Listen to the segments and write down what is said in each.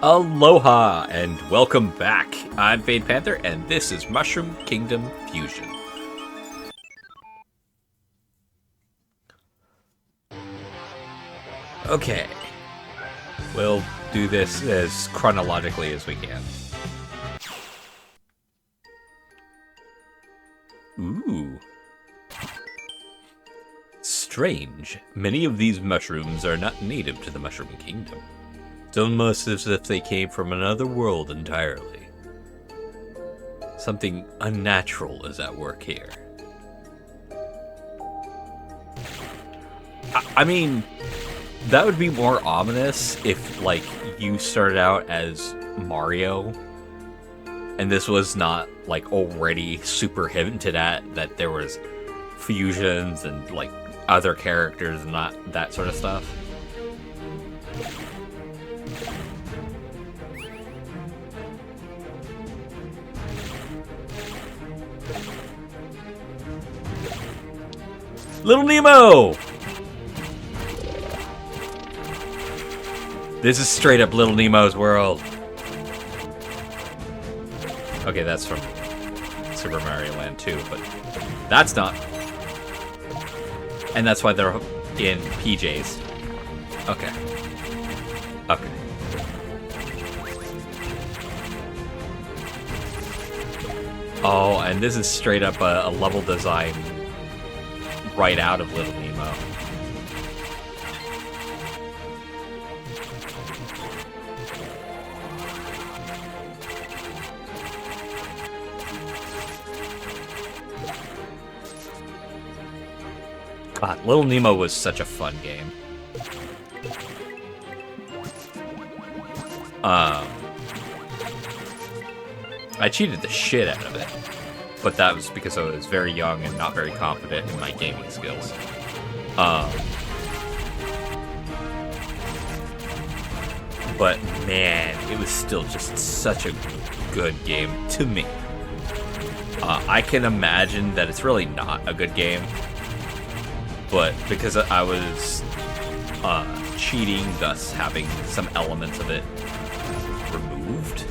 Aloha and welcome back. I'm Panther and this is Mushroom Kingdom Fusion. Okay, we'll do this as chronologically as we can. Ooh. Strange. Many of these mushrooms are not native to the Mushroom Kingdom. It's almost as if they came from another world entirely. Something unnatural is at work here. I mean, that would be more ominous if, like, you started out as Mario, and this was not, like, already super hinted at that there was fusions and, like, other characters and not that sort of stuff. Little Nemo! This is straight up Little Nemo's world. Okay, that's from Super Mario Land 2, but that's not. And that's why they're in PJs. Okay. Okay. Oh, and this is straight up a level design right out of Little Nemo. God, Little Nemo was such a fun game. I cheated the shit out of it, but that was because I was very young and not very confident in my gaming skills. But man, it was still just such a good game to me. I can imagine that it's really not a good game, but because I was cheating, thus having some elements of it removed,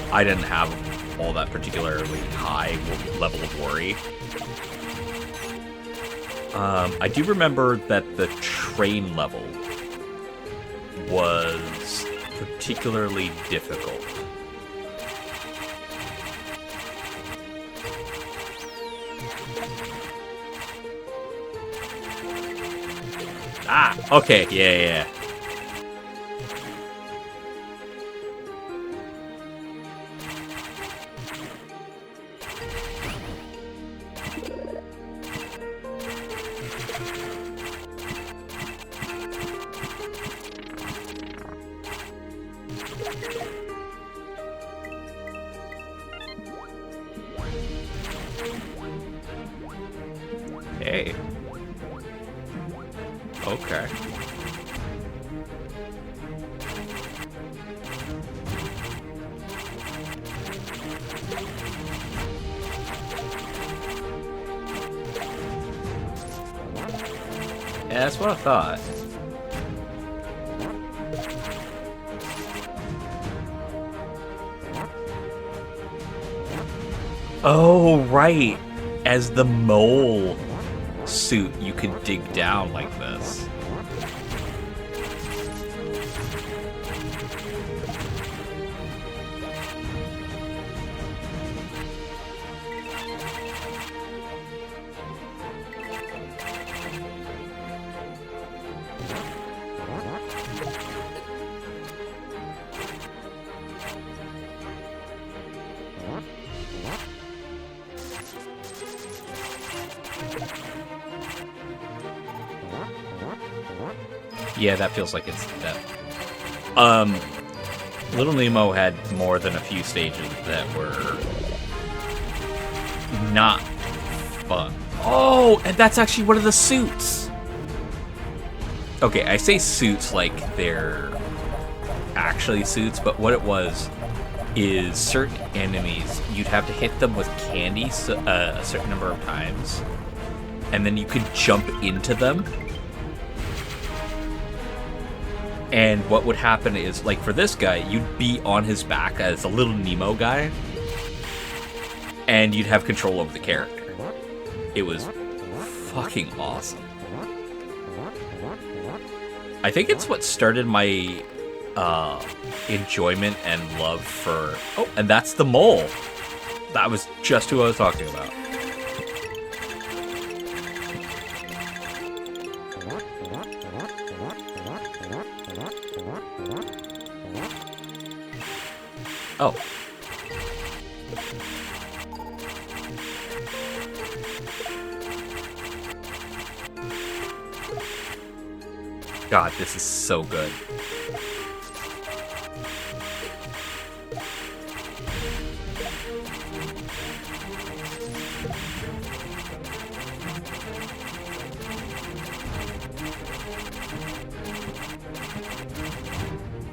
I didn't have all that particularly high level of worry. I do remember that the train level was particularly difficult. Ah, okay, yeah. Hey. Okay. Yeah, that's what I thought. Oh, right. As the mole suit, you could dig down like this. Yeah, that feels like it's that. Little Nemo had more than a few stages that were not fun. Oh, and that's actually one of the suits. Okay, I say suits like they're actually suits, but what it was is certain enemies, you'd have to hit them with candy a certain number of times, and then you could jump into them. And what would happen is, like, for this guy, you'd be on his back as a little Nemo guy, and you'd have control over the character. It was fucking awesome. I think it's what started my enjoyment and love for... Oh, and that's the mole. That was just who I was talking about. Oh. God, this is so good.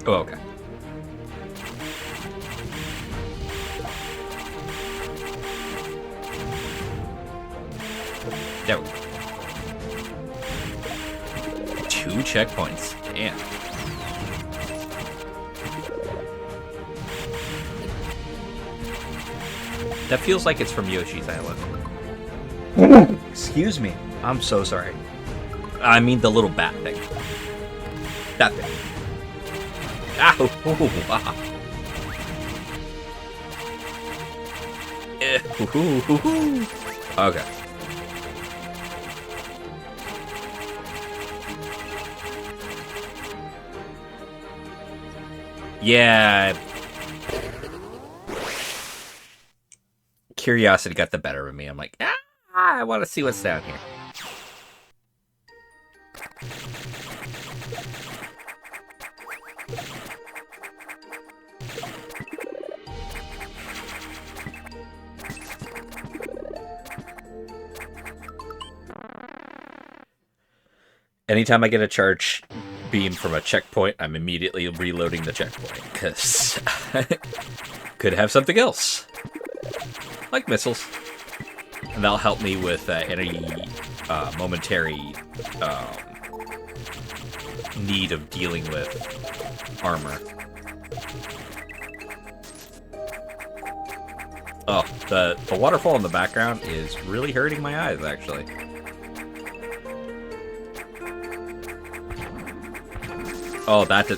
Oh, okay. There we go. 2 checkpoints. Damn. That feels like it's from Yoshi's Island. Excuse me. I'm so sorry. I mean the little bat thing. That thing. Ow! Ooh, ah. Okay. Yeah. Curiosity got the better of me. I'm like, I want to see what's down here. Anytime I get a charge beam from a checkpoint, I'm immediately reloading the checkpoint, because could have something else. Like missiles. And that'll help me with any momentary need of dealing with armor. Oh, the waterfall in the background is really hurting my eyes, actually. Oh, that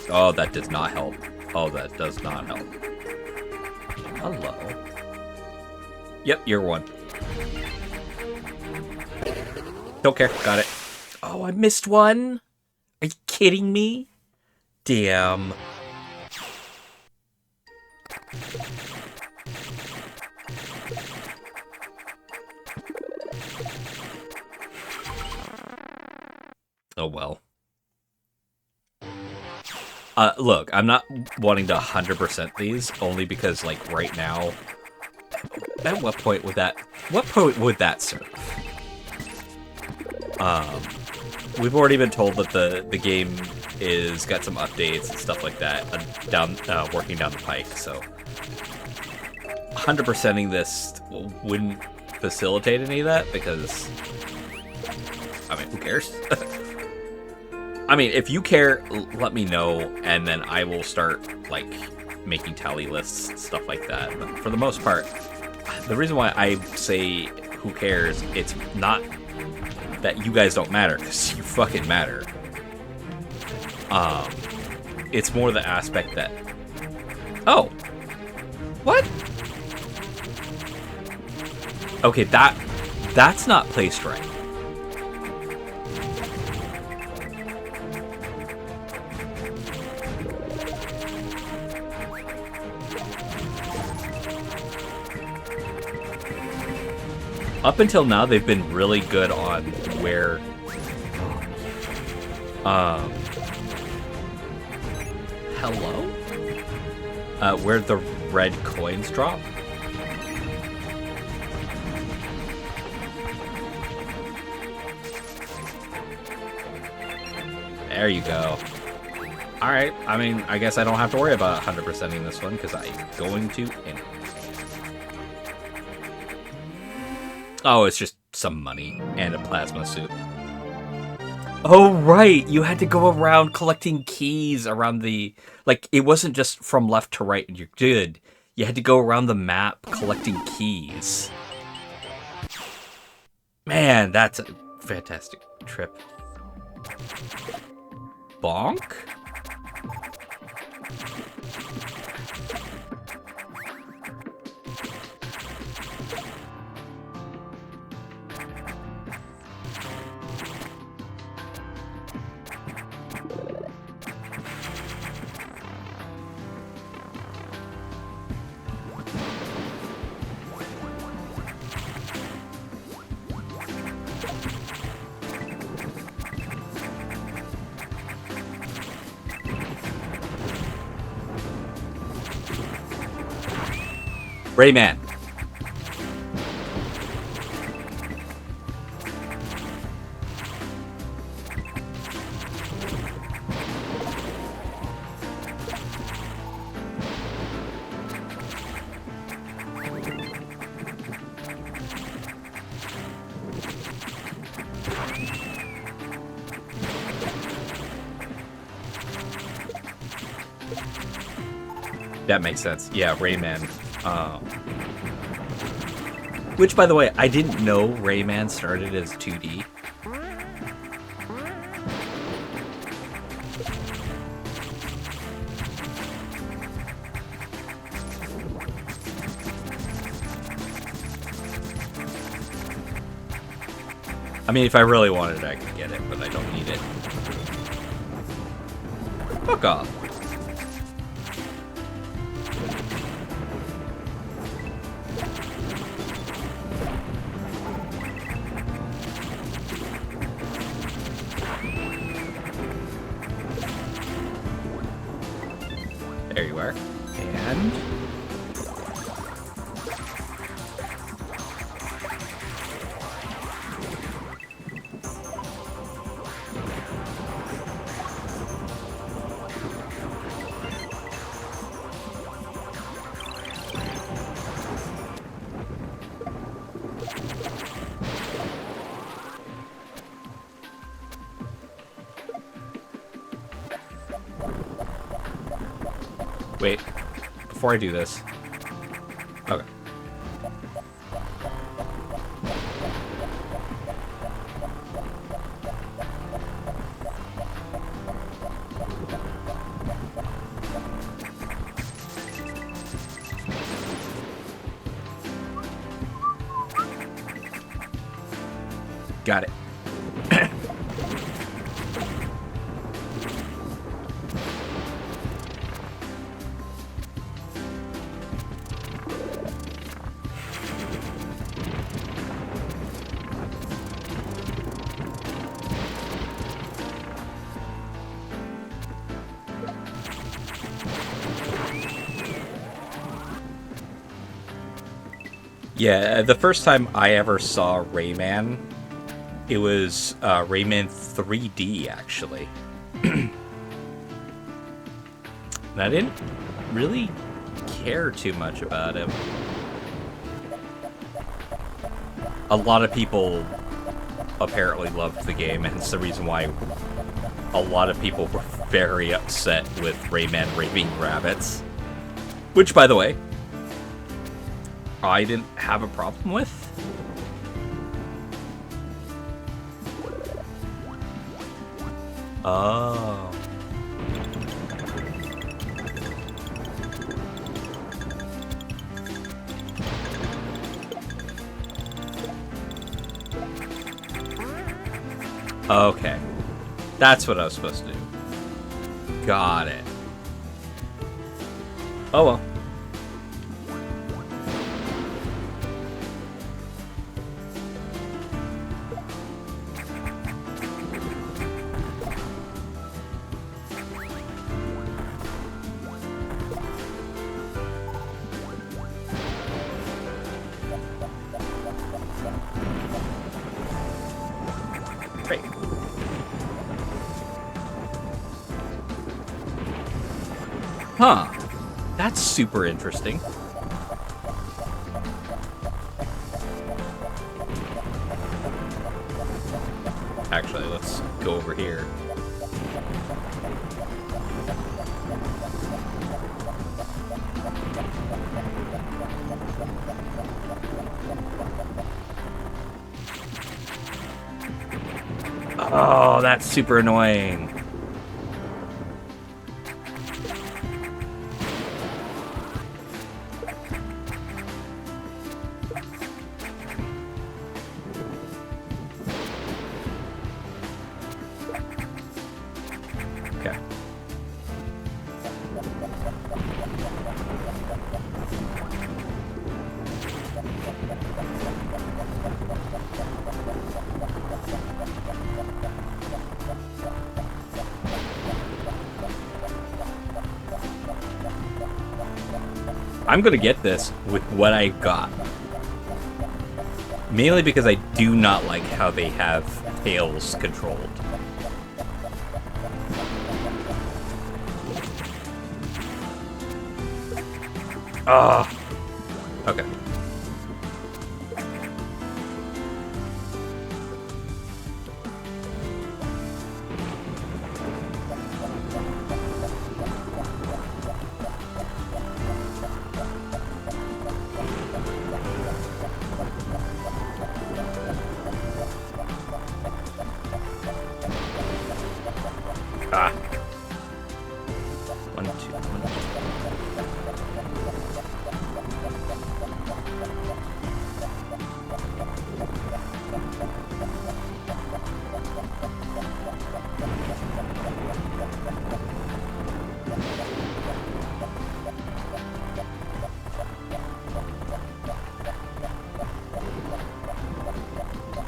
does not help. Oh, that does not help. Hello. Yep, you're one. Don't care. Got it. Oh, I missed one. Are you kidding me? Damn. Oh, well. Look, I'm not wanting to 100% these, only because, like, right now, at what point would that serve? We've already been told that the game is got some updates and stuff like that working down the pike, so 100%ing this wouldn't facilitate any of that, because, I mean, who cares? I mean, if you care, let me know, and then I will start, like, making tally lists and stuff like that. But for the most part, the reason why I say who cares, it's not that you guys don't matter, because you fucking matter. It's more the aspect that... Oh! What? Okay, that's not placed right. Up until now, they've been really good on where, hello? Where the red coins drop. There you go. Alright, I mean, I guess I don't have to worry about 100%ing this one, because I'm going to anyway. Oh, it's just some money and a plasma suit. Oh, right. You had to go around collecting keys around the... Like, it wasn't just from left to right and you're good. You had to go around the map collecting keys. Man, that's a fantastic trip. Bonk? Rayman. That makes sense. Yeah, Rayman. Which, by the way, I didn't know Rayman started as 2D. I mean, if I really wanted it, I could get it, but I don't need it. Fuck off. There you are. And... Wait, before I do this. Okay. Got it. Yeah, the first time I ever saw Rayman, it was Rayman 3D, actually. And I didn't really care too much about him. A lot of people apparently loved the game, and it's the reason why a lot of people were very upset with Rayman Raving Rabbits. Which, by the way, I didn't have a problem with. Oh. Okay. That's what I was supposed to do. Got it. Oh well. Great. Huh. That's super interesting. Actually, actually. Let's go over here. Oh, that's super annoying. Okay. I'm gonna get this with what I got. Mainly because I do not like how they have tails controlled. Ah. Okay. Ah. 1, 2, 1, 2.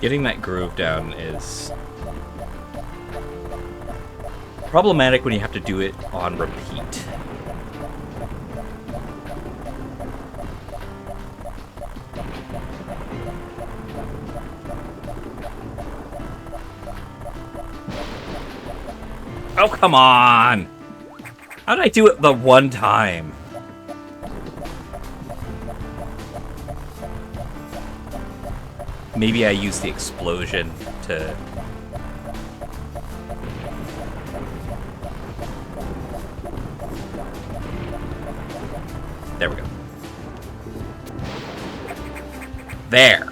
Getting that groove down is problematic when you have to do it on repeat. Oh, come on! How did I do it the one time? Maybe I used the explosion to... There we go. There!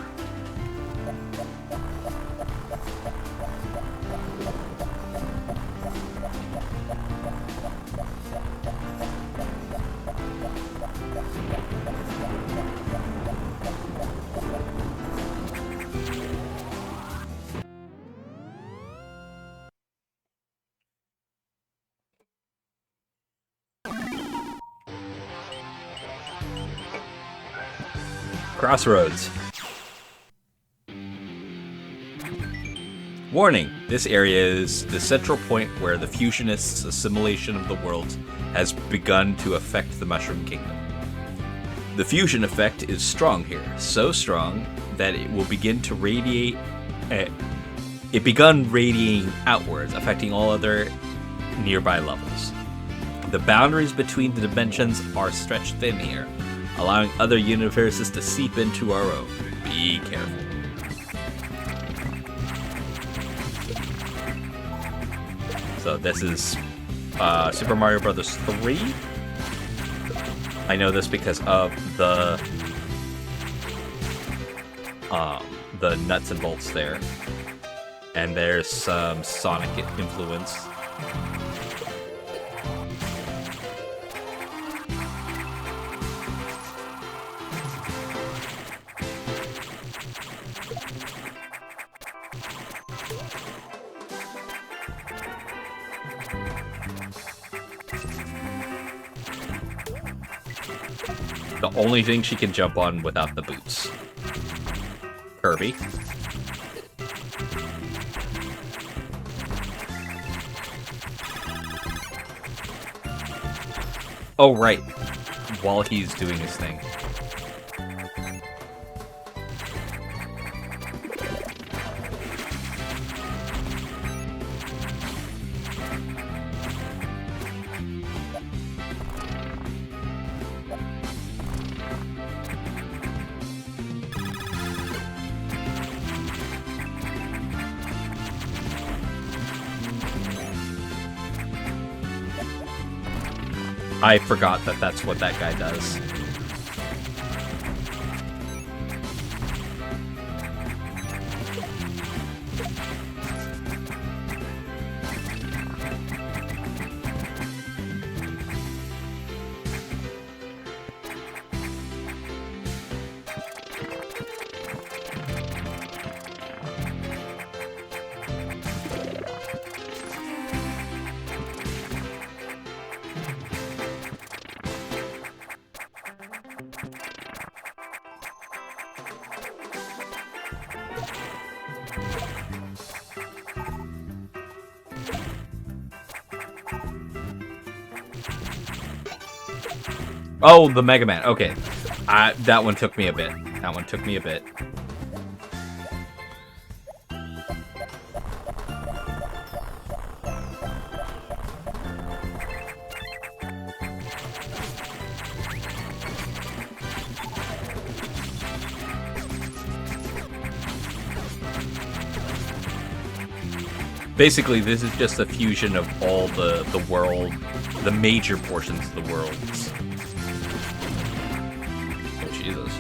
Crossroads. Warning, this area is the central point where the fusionists' assimilation of the worlds has begun to affect the Mushroom Kingdom. The fusion effect is strong here, so strong that it will begin to radiate. It begun radiating outwards, affecting all other nearby levels. The boundaries between the dimensions are stretched thin here, allowing other universes to seep into our own. Be careful. So this is Super Mario Bros. 3. I know this because of the nuts and bolts there. And there's some Sonic influence. The only thing she can jump on without the boots. Kirby. Oh, right. While he's doing his thing. I forgot that that's what that guy does. Oh, the Mega Man. Okay. That one took me a bit. That one took me a bit. Basically, this is just a fusion of all the world, the major portions of the worlds. Oh, Jesus.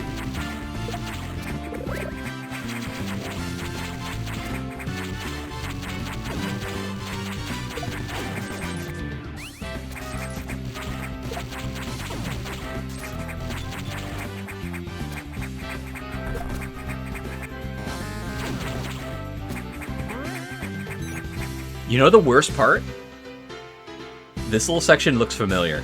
You know the worst part? This little section looks familiar.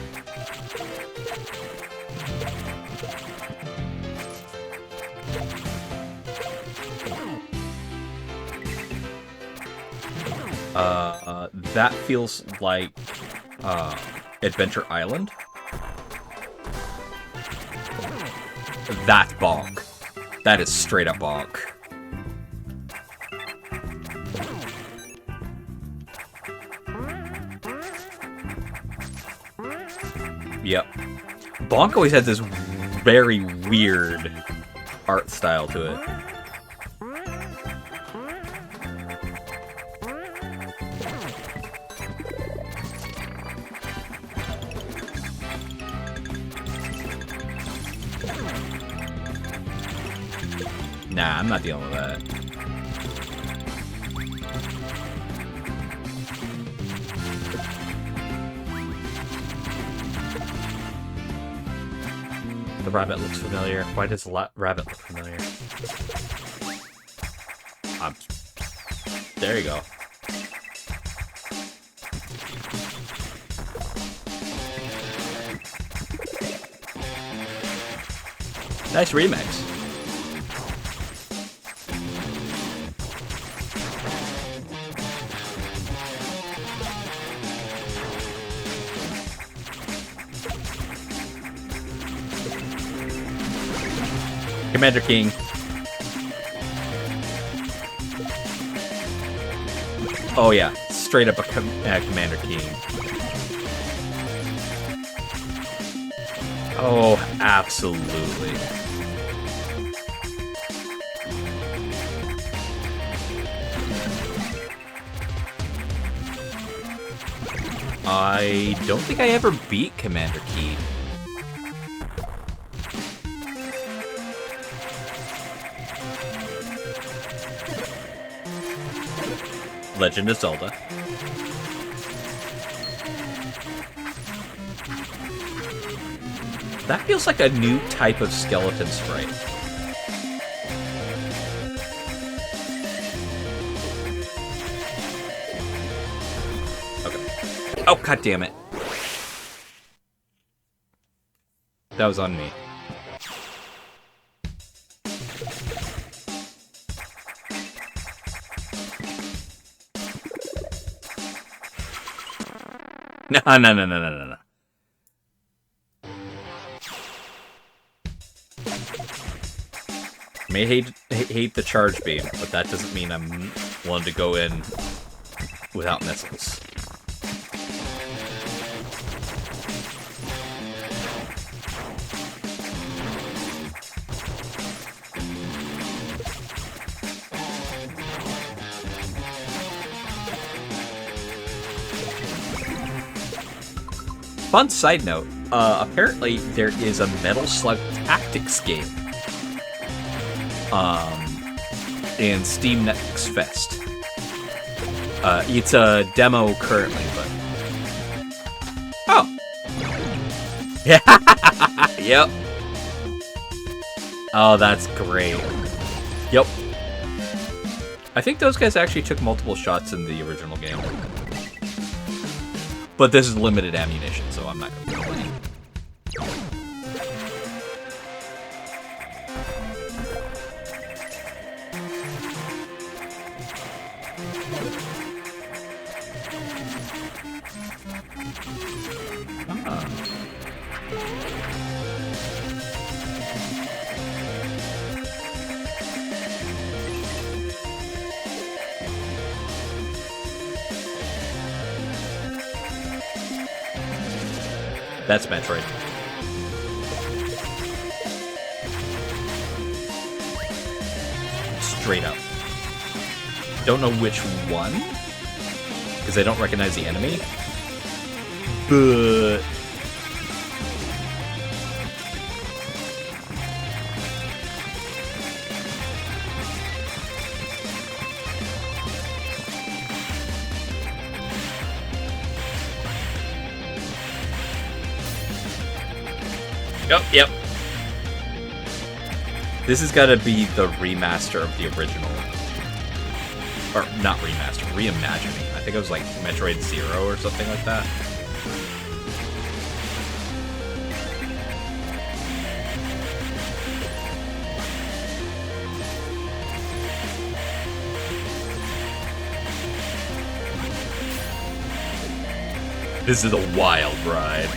That feels like Adventure Island. That's bonk. That is straight up bonk. Yep. Bonk always had this very weird art style to it. Nah, I'm not dealing with that. The rabbit looks familiar. Why does the rabbit look familiar? There you go. Nice remix. Commander King. Oh yeah, straight up a Commander King. Oh, absolutely. I don't think I ever beat Commander Key. Legend of Zelda. That feels like a new type of skeleton sprite. Okay. Oh, god damn it. That was on me. No. I may hate the charge beam, but that doesn't mean I'm willing to go in without missiles. Fun side note, apparently there is a Metal Slug Tactics game in Steam Next Fest. It's a demo currently, but... Oh! Yeah! Yep. Oh, that's great. Yep. I think those guys actually took multiple shots in the original game. But this is limited ammunition, so I'm not going to complain. That's Metroid. Straight up. Don't know which one, because I don't recognize the enemy. But... Oh, yep. This has got to be the remaster of the original. Or, not remaster, reimagining. I think it was like Metroid Zero or something like that. This is a wild ride.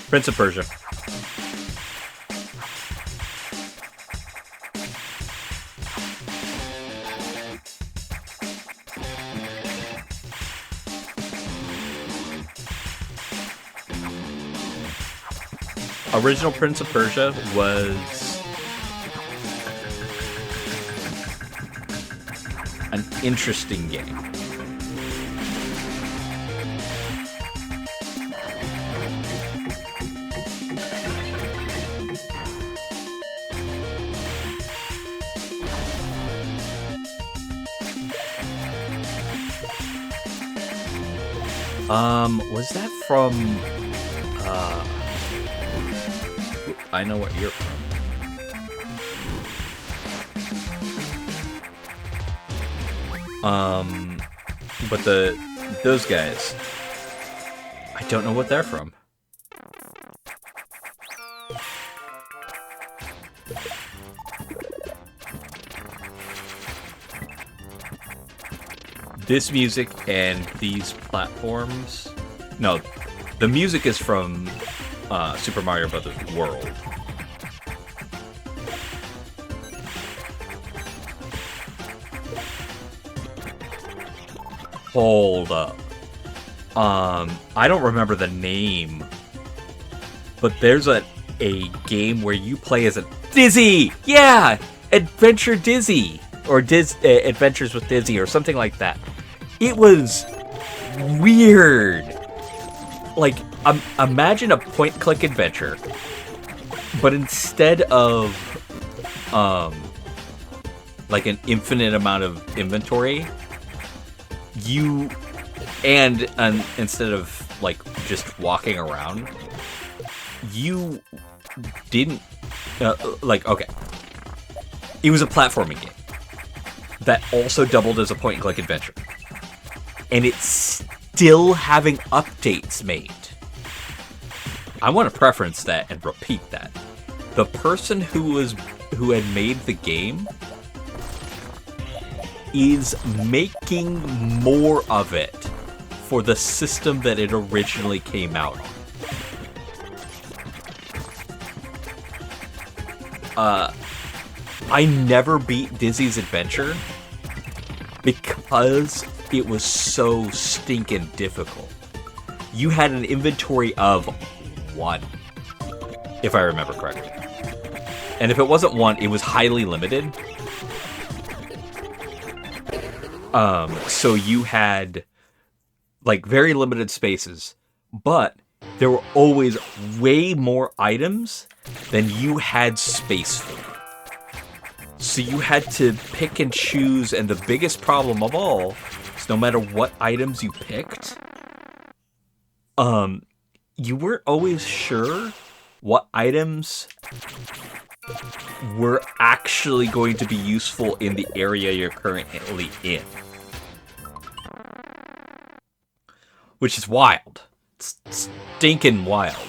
Prince of Persia. Original Prince of Persia was an interesting game. Was that from, I know what you're from. But those guys, I don't know what they're from. This music and these platforms... No, the music is from Super Mario Bros. World. Hold up. I don't remember the name, but there's a game where you play as a Dizzy! Yeah! Adventure Dizzy! Or Adventures with Dizzy, or something like that. It was weird. Like, imagine a point-click adventure, but instead of, like an infinite amount of inventory, instead of, like, just walking around, you didn't, okay. It was a platforming game that also doubled as a point-and-click adventure. And it's still having updates made. I want to preference that and repeat that. The person who had made the game is making more of it for the system that it originally came out on. I never beat Dizzy's Adventure because it was so stinking difficult. You had an inventory of 1, if I remember correctly. And if it wasn't 1, it was highly limited. So you had, like, very limited spaces, but there were always way more items than you had space for. So you had to pick and choose, and the biggest problem of all is no matter what items you picked, you weren't always sure what items were actually going to be useful in the area you're currently in. Which is wild. It's stinking wild.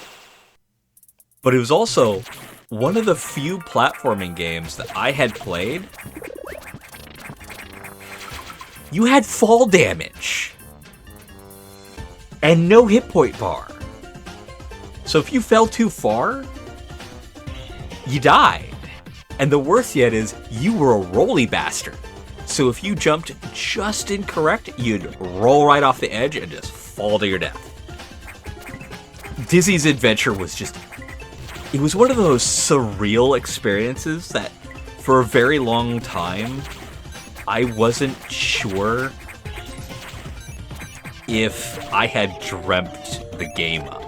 But it was also one of the few platforming games that I had played. You had fall damage. And no hit point bar. So if you fell too far, you died. And the worst yet is, you were a rolly bastard. So if you jumped just incorrect, you'd roll right off the edge and just fall to your death. Dizzy's Adventure was just... It was one of those surreal experiences that, for a very long time, I wasn't sure if I had dreamt the game up.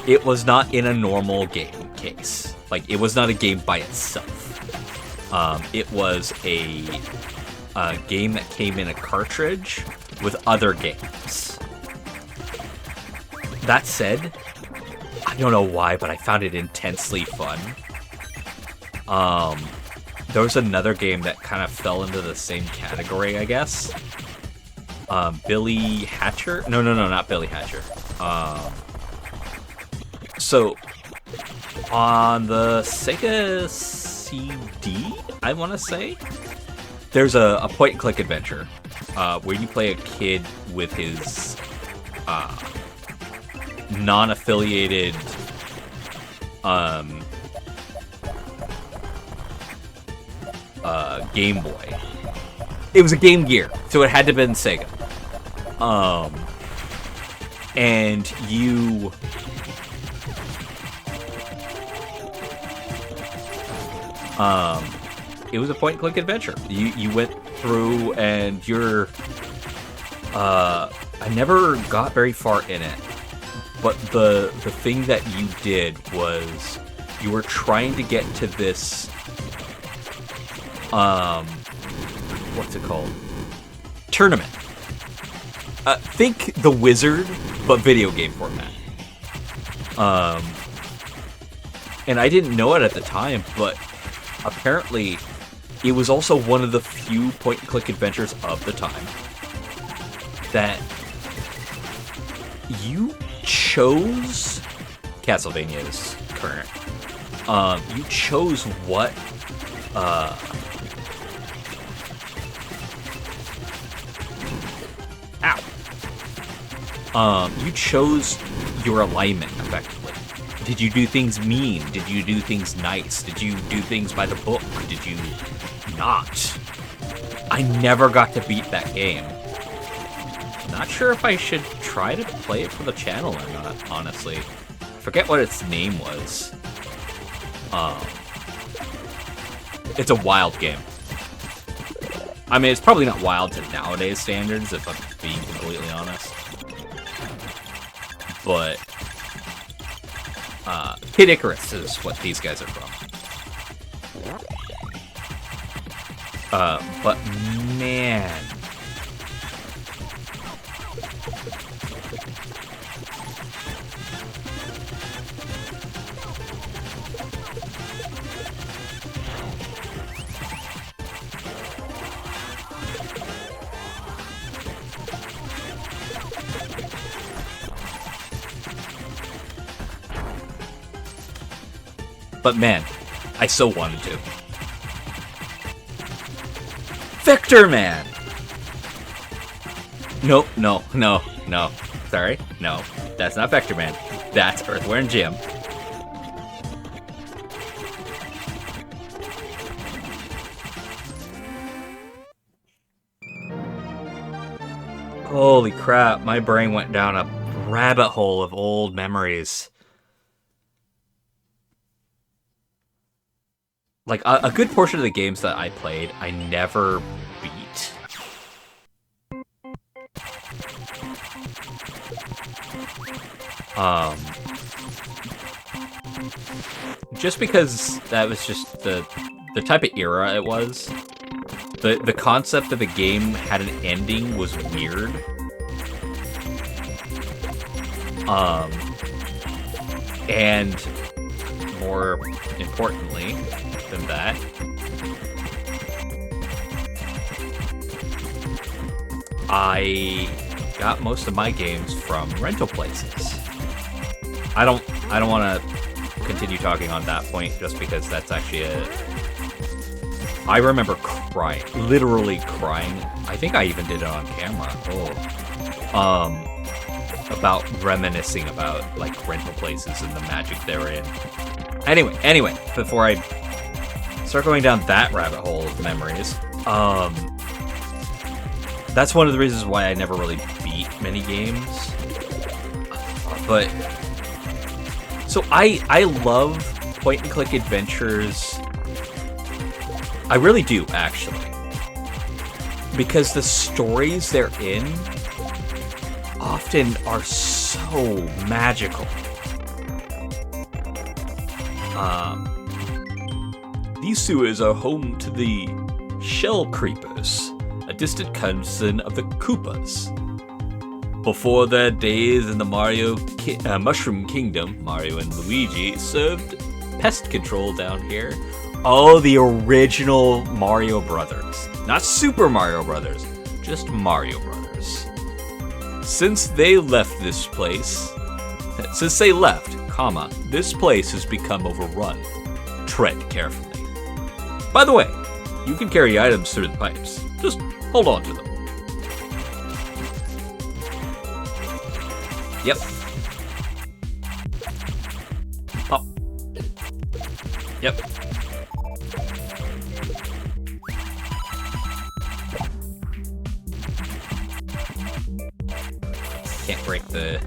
It was not in a normal game case. Like, it was not a game by itself. It was a game that came in a cartridge with other games. That said, I don't know why, but I found it intensely fun. There was another game that kind of fell into the same category, I guess. Billy Hatcher? No, not Billy Hatcher. So, on the Sega CD, I want to say, there's a point-and-click adventure where you play a kid with his non-affiliated Game Boy. It was a Game Gear, so it had to have been Sega. And you... it was a point-and-click adventure. You went through and you're... I never got very far in it. But the thing that you did was you were trying to get to this... what's it called? Tournament. Think The Wizard, but video game format. And I didn't know it at the time, but apparently it was also one of the few point-and-click adventures of the time that you chose... Castlevania is current. You chose what... you chose your alignment, effectively. Did you do things mean? Did you do things nice? Did you do things by the book? Did you not? I never got to beat that game. Not sure if I should try to play it for the channel or not, honestly. Forget what its name was. It's a wild game. I mean, it's probably not wild to nowadays standards, if I'm being completely honest. But Kid Icarus is what these guys are from. But man, I so wanted to. Vector Man! Nope, no, no, no. Sorry, no. That's not Vector Man. That's Earthworm Jim. Holy crap, my brain went down a rabbit hole of old memories. Like, a good portion of the games that I played, I never beat. Just because that was just the type of era it was. The concept of the game had an ending was weird. And more importantly than that, I got most of my games from rental places. I don't want to continue talking on that point just because that's actually I remember crying, literally crying. I think I even did it on camera. About reminiscing about like rental places and the magic they're in. Anyway, before I start going down that rabbit hole of memories, that's one of the reasons why I never really beat many games. But so I love point and click adventures. I really do, actually. Because the stories they're in often are so magical. These sewers are home to the Shell Creepers, a distant cousin of the Koopas. Before their days in the Mushroom Kingdom, Mario and Luigi served pest control down here. Oh, the original Mario Brothers. Not Super Mario Brothers, just Mario Brothers. Since they left, this place has become overrun. Tread carefully. By the way, you can carry items through the pipes. Just hold on to them. Yep. Pop. Yep. Can't break the...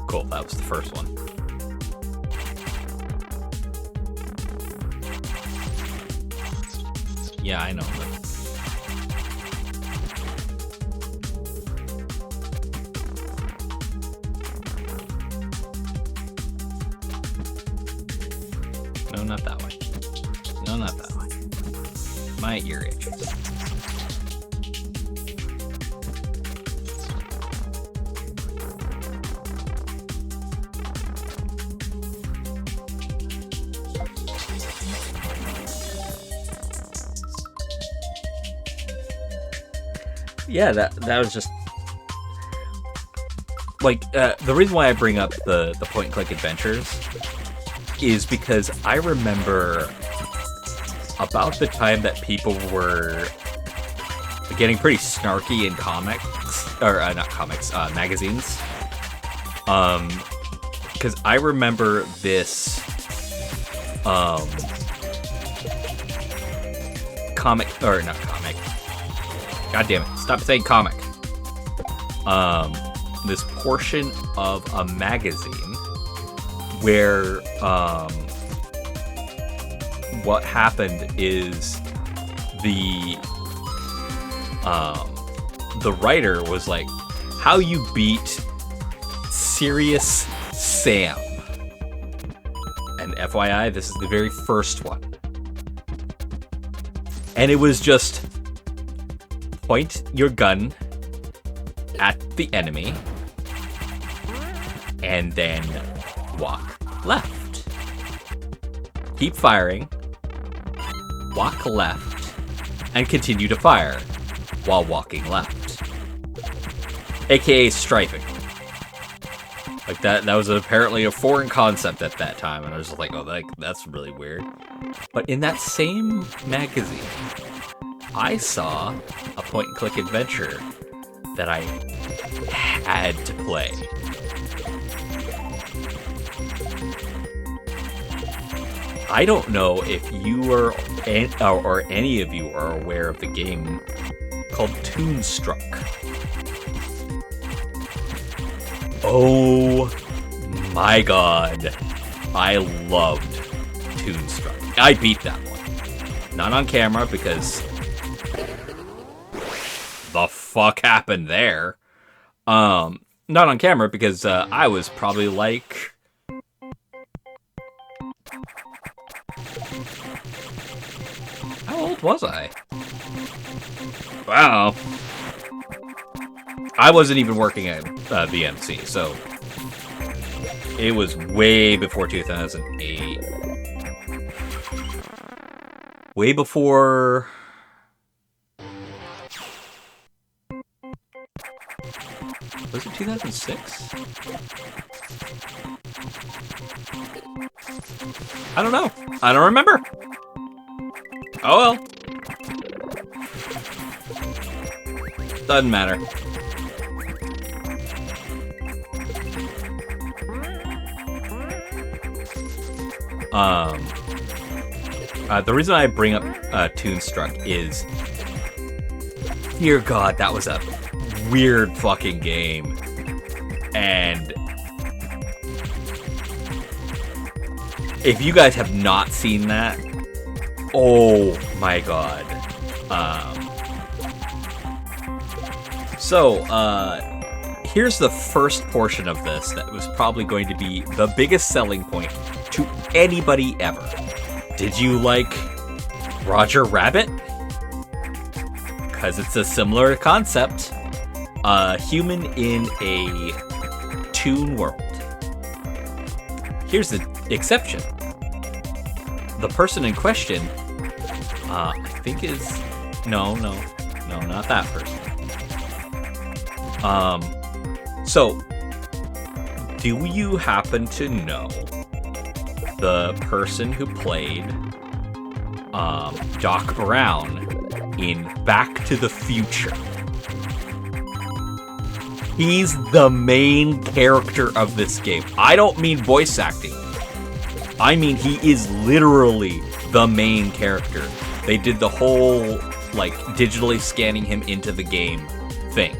Cool, that was the first one. Yeah, I know. No, not that way. No, not that way. My ear itches. Yeah, that was just like the reason why I bring up the point and click adventures is because I remember about the time that people were getting pretty snarky in comics, or not comics, magazines. Because I remember this comic, or not comic. God damn it, stop saying comic. This portion of a magazine where what happened is the writer was like, how you beat Serious Sam. And FYI, this is the very first one. And it was just point your gun at the enemy and then walk left. Keep firing, walk left, and continue to fire while walking left. AKA striping. Like that was apparently a foreign concept at that time, and I was just like, oh, that's really weird. But in that same magazine, I saw a point-and-click adventure that I had to play. I don't know if you or any of you are aware of the game called Toonstruck. Oh my god. I loved Toonstruck. I beat that one. Not on camera because the fuck happened there? Not on camera because I was probably like... How old was I? Wow. I wasn't even working at VMC, so it was way before 2008. Way before... Was it 2006? I don't know. I don't remember. Oh well. Doesn't matter. The reason I bring up Toonstruck is, dear God, that was a weird fucking game, and if you guys have not seen that, oh my God. So here's the first portion of this that was probably going to be the biggest selling point to anybody ever. Did you like Roger Rabbit? Because it's a similar concept. A human in a toon world. Here's the exception. The person in question, I think is... No, not that person. So, do you happen to know the person who played Doc Brown in Back to the Future? He's the main character of this game. I don't mean voice acting. I mean he is literally the main character. They did the whole, like, digitally scanning him into the game thing.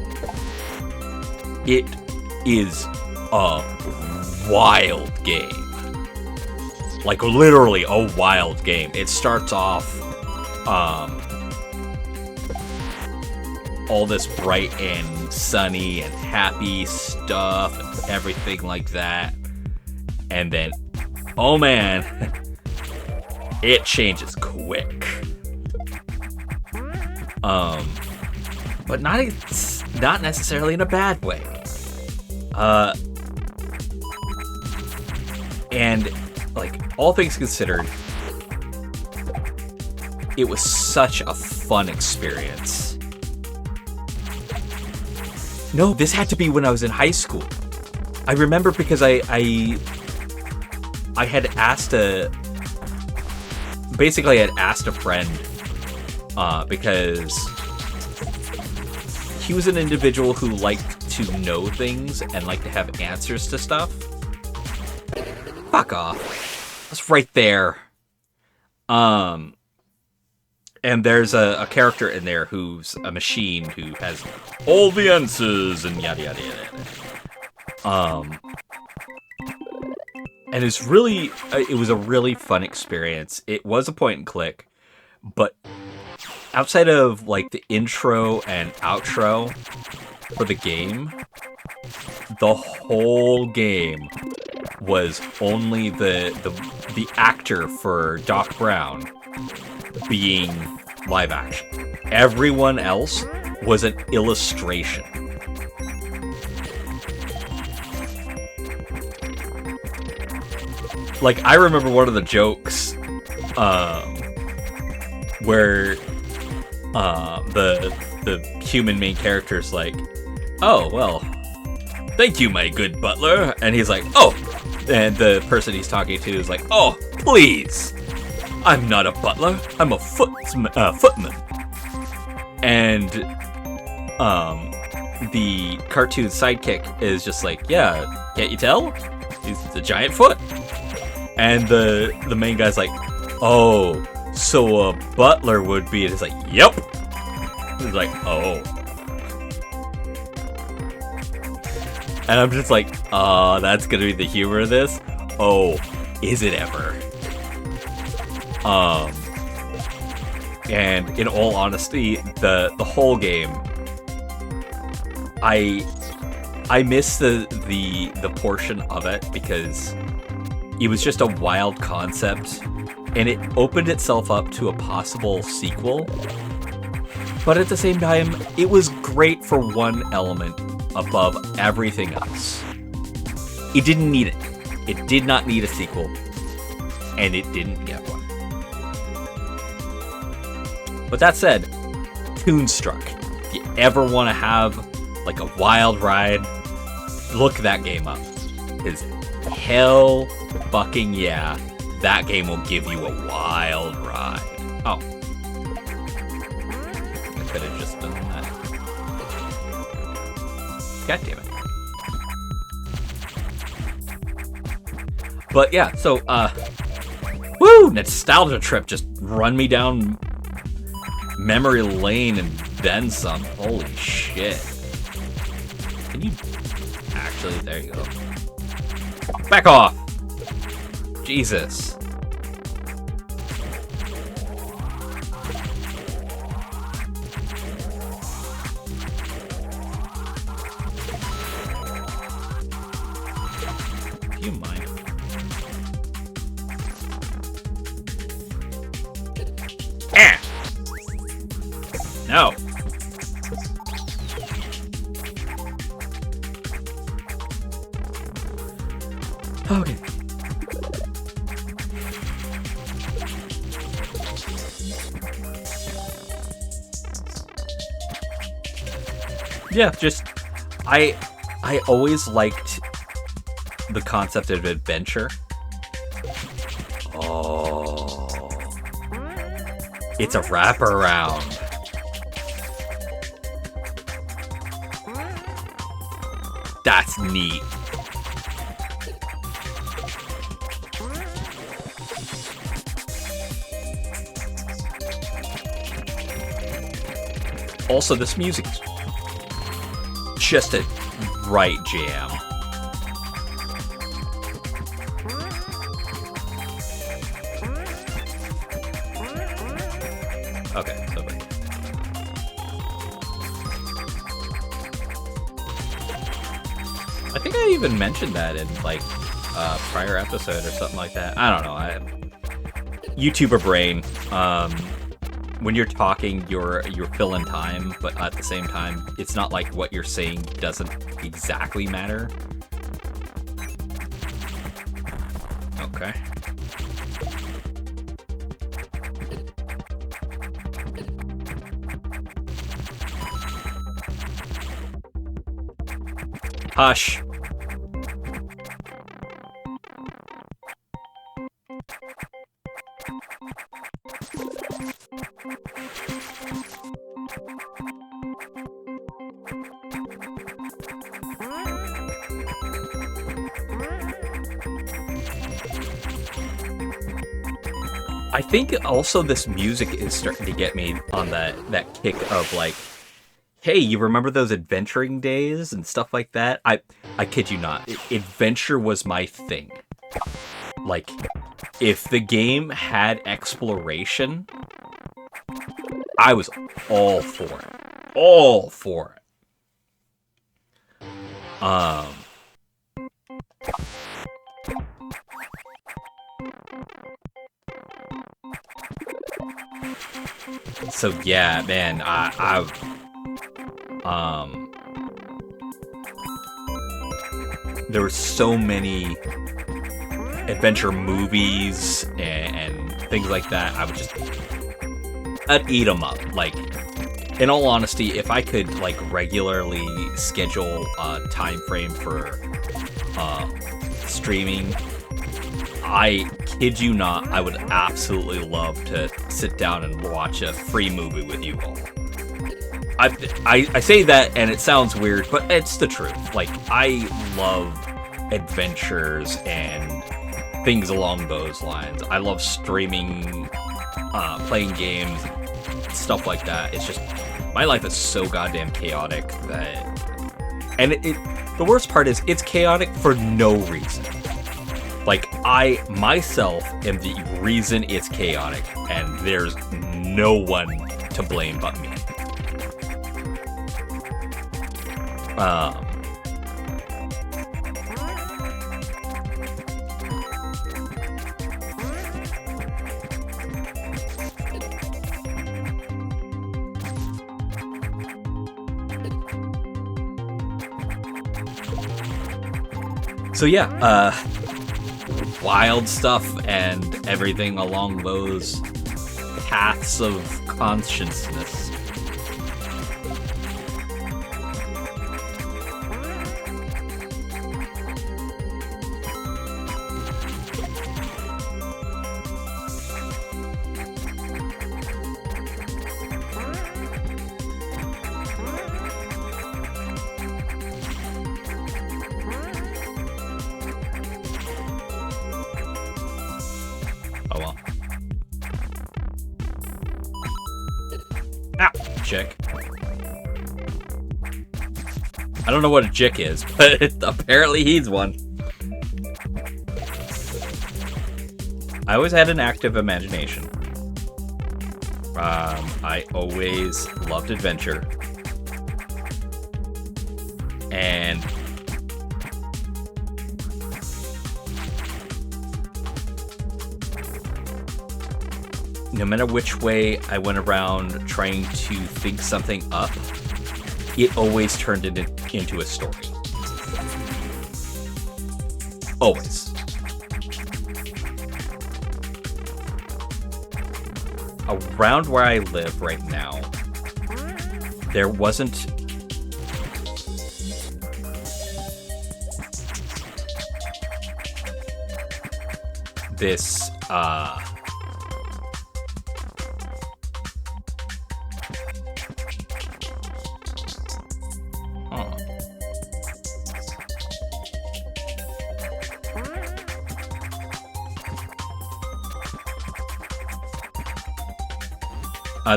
It is a wild game. Like, literally a wild game. It starts off all this bright and sunny and happy stuff and everything like that. And then, oh man, it changes quick. But not necessarily in a bad way. And, like, all things considered, it was such a fun experience. No, this had to be when I was in high school. I remember because I had asked a friend, because he was an individual who liked to know things and liked to have answers to stuff. Fuck off. That's right there. And there's a character in there who's a machine who has all the answers and yada yada yada. And it was a really fun experience. It was a point and click, but outside of, like, the intro and outro for the game, the whole game was only the actor for Doc Brown being live action. Everyone else was an illustration. Like, I remember one of the jokes where the human main character's like, oh, well, thank you, my good butler. And he's like, oh. And the person he's talking to is like, oh, please. I'm not a butler. I'm a footman. And the cartoon sidekick is just like, yeah, can't you tell? He's the giant foot. And the main guy's like, oh, so a butler would be. And it's like, yep. He's like, oh. And I'm just like, that's gonna be the humor of this? Oh, is it ever? And in all honesty, the whole game, I miss the portion of it because it was just a wild concept, and it opened itself up to a possible sequel. But at the same time, it was great for one element above everything else. It didn't need it. It did not need a sequel, and it didn't get one. But that said, Toonstruck. If you ever want to have like a wild ride, look that game up. Because hell fucking yeah, that game will give you a wild ride. Oh. I could have just done that. God damn it. But yeah, so, woo! Nostalgia trip just run me down memory lane and then some. Holy shit. Can you actually? There you go. Back off! Jesus. Do you mind? No. Okay. Yeah, just I always liked the concept of adventure. Oh. It's a wraparound. That's neat. Also, this music's just a right jam. Okay, so wait. I think I even mentioned that in like a prior episode or something like that. I don't know. YouTuber brain. When you're talking, you're filling time, but at the same time, it's not like what you're saying doesn't exactly matter. Okay. Hush. I think also this music is starting to get me on that kick of like, hey, you remember those adventuring days and stuff like that? I kid you not. Adventure was my thing. Like, if the game had exploration, I was all for it. All for it. So yeah, man, there were so many adventure movies and things like that. I'd eat them up. Like, in all honesty, if I could like regularly schedule a time frame for streaming, I kid you not, I would absolutely love to sit down and watch a free movie with you all. I say that and it sounds weird, but it's the truth. Like, I love adventures and things along those lines. I love streaming, playing games, stuff like that. It's just, my life is so goddamn chaotic that... And the worst part is, it's chaotic for no reason. Like, I, myself, am the reason it's chaotic, and there's no one to blame but me. So yeah, wild stuff and everything along those paths of consciousness. Oh well. Ah, chick. I don't know what a chick is, but apparently he's one. I always had an active imagination. I always loved adventure. And no matter which way I went around trying to think something up, it always turned it into a story. Always. Around where I live right now, there wasn't this,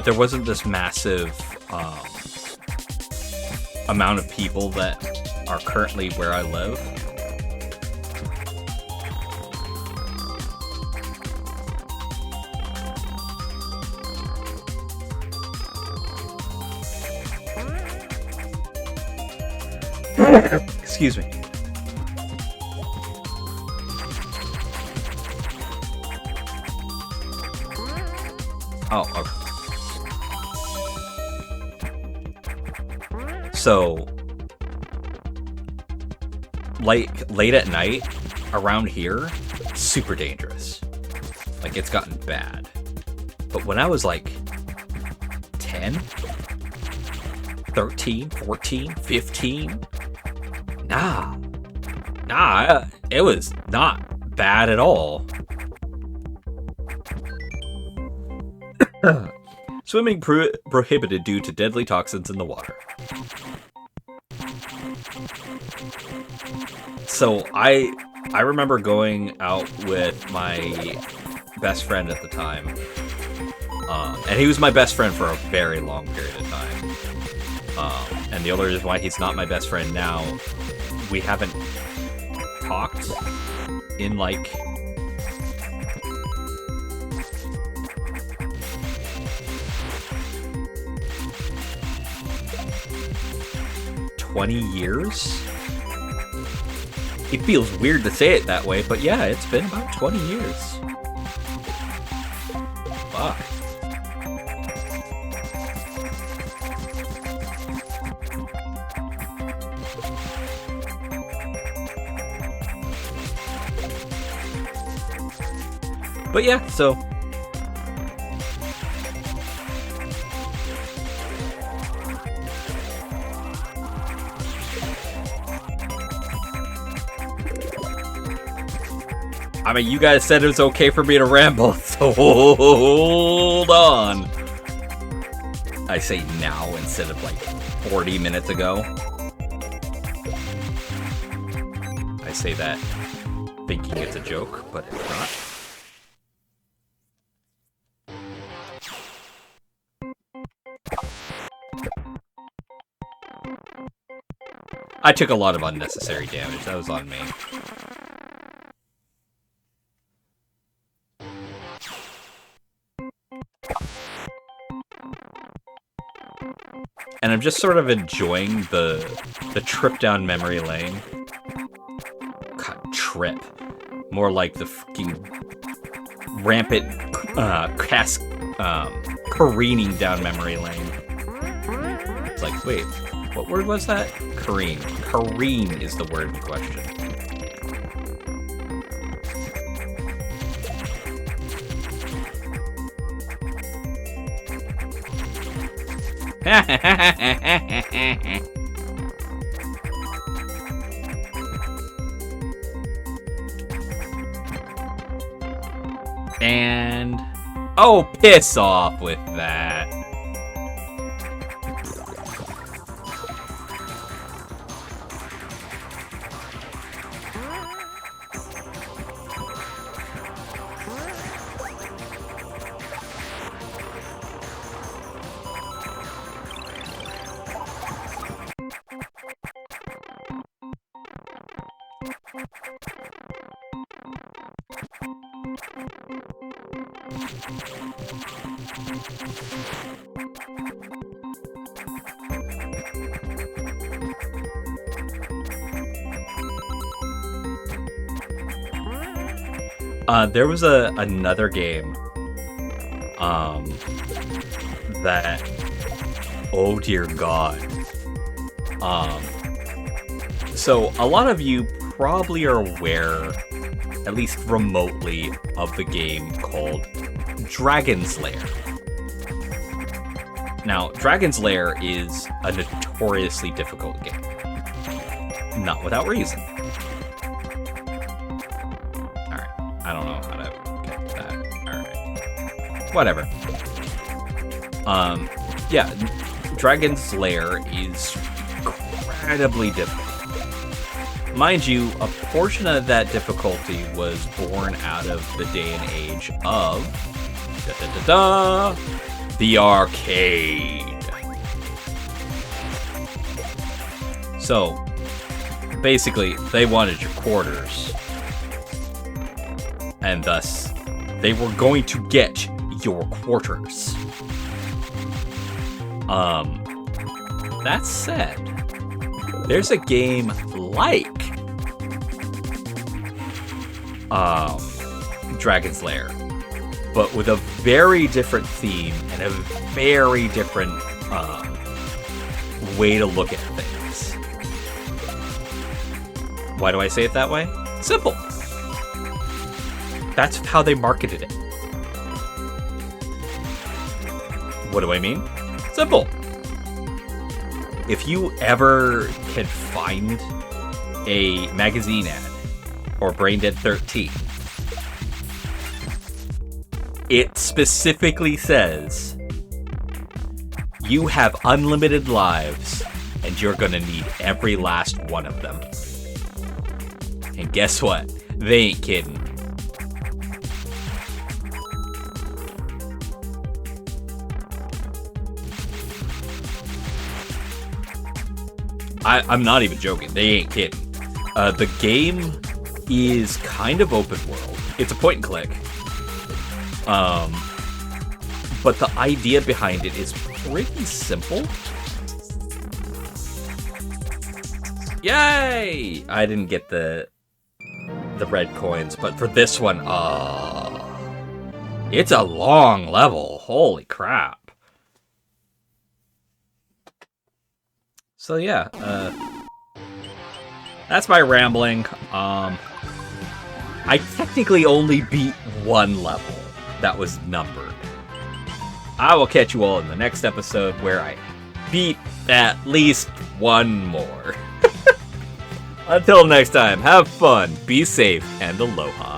there wasn't this massive amount of people that are currently where I live. Excuse me. Oh, okay. So, late at night around here, super dangerous. Like, it's gotten bad. But when I was like 10, 13, 14, 15, nah, it was not bad at all. Swimming prohibited due to deadly toxins in the water. So I remember going out with my best friend at the time, and he was my best friend for a very long period of time. And the only reason why he's not my best friend now, we haven't talked in like 20 years? It feels weird to say it that way, but yeah, it's been about 20 years. Fuck. But yeah, so I mean, you guys said it was okay for me to ramble, so hold on. I say now instead of like 40 minutes ago. I say that thinking it's a joke, but it's not. I took a lot of unnecessary damage. That was on me. And I'm just sort of enjoying the trip down memory lane. God, trip. More like the fucking rampant careening down memory lane. It's like, wait, what word was that? Careen. Careen is the word in question. And... oh, piss off with that. There was another game, that, oh dear God. So a lot of you probably are aware, at least remotely, of the game called Dragon's Lair. Now, Dragon's Lair is a notoriously difficult game. Not without reason. I don't know how to get that. Alright. Whatever. Yeah, Dragon's Lair is incredibly difficult. Mind you, a portion of that difficulty was born out of the day and age of the arcade. So, basically, they wanted your quarters. And thus, they were going to get your quarters. That said, there's a game like Dragon's Lair, but with a very different theme and a very different way to look at things. Why do I say it that way? Simple. That's how they marketed it. What do I mean? Simple. If you ever can find a magazine ad or Braindead 13, it specifically says you have unlimited lives and you're gonna need every last one of them. And guess what? They ain't kidding. I'm not even joking. They ain't kidding. The game is kind of open world. It's a point and click. But the idea behind it is pretty simple. Yay! I didn't get the red coins, but for this one, it's a long level. Holy crap. So yeah, that's my rambling. I technically only beat one level that was numbered. I will catch you all in the next episode where I beat at least one more. Until next time, have fun, be safe, and aloha.